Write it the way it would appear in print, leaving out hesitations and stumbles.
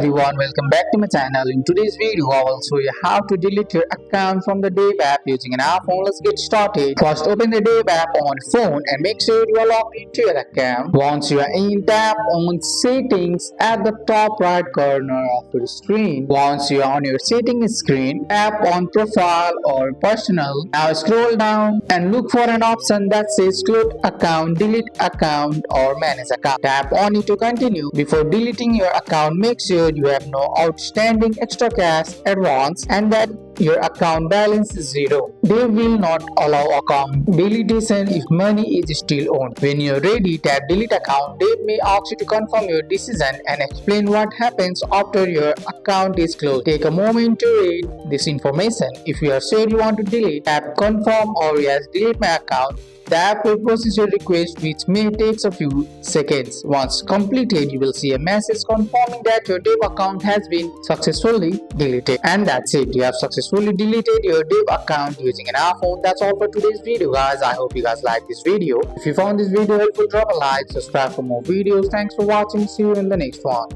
everyone, welcome back to my channel. In today's video, I will show you how to delete your account from the Dave app using an iPhone. Let's get started. First, open the Dave app on your phone and make sure you are logged into your account. Once you are in, tap on Settings at the top right corner of your screen. Once you are on your settings screen, tap on Profile or Personal. Now scroll down and look for an option that says Close Account, Delete Account or Manage Account. Tap on it to continue. Before deleting your account, make sure you have no outstanding extra cash advance and that your account balance is zero. They will not allow account deletion if money is still owed. When you're ready, tap delete account. They may ask you to confirm your decision and explain what happens after your account is closed. Take a moment to read this information. If you are sure you want to delete, tap confirm or yes, delete my account. The app will process your request, which may take a few seconds. Once completed, you will see a message confirming that your Dave account has been successfully deleted. And that's it. You have successfully deleted your Dave account using an iPhone. That's all for today's video, guys. I hope you guys liked this video. If you found this video helpful, drop a like, subscribe for more videos. Thanks for watching. See you in the next one.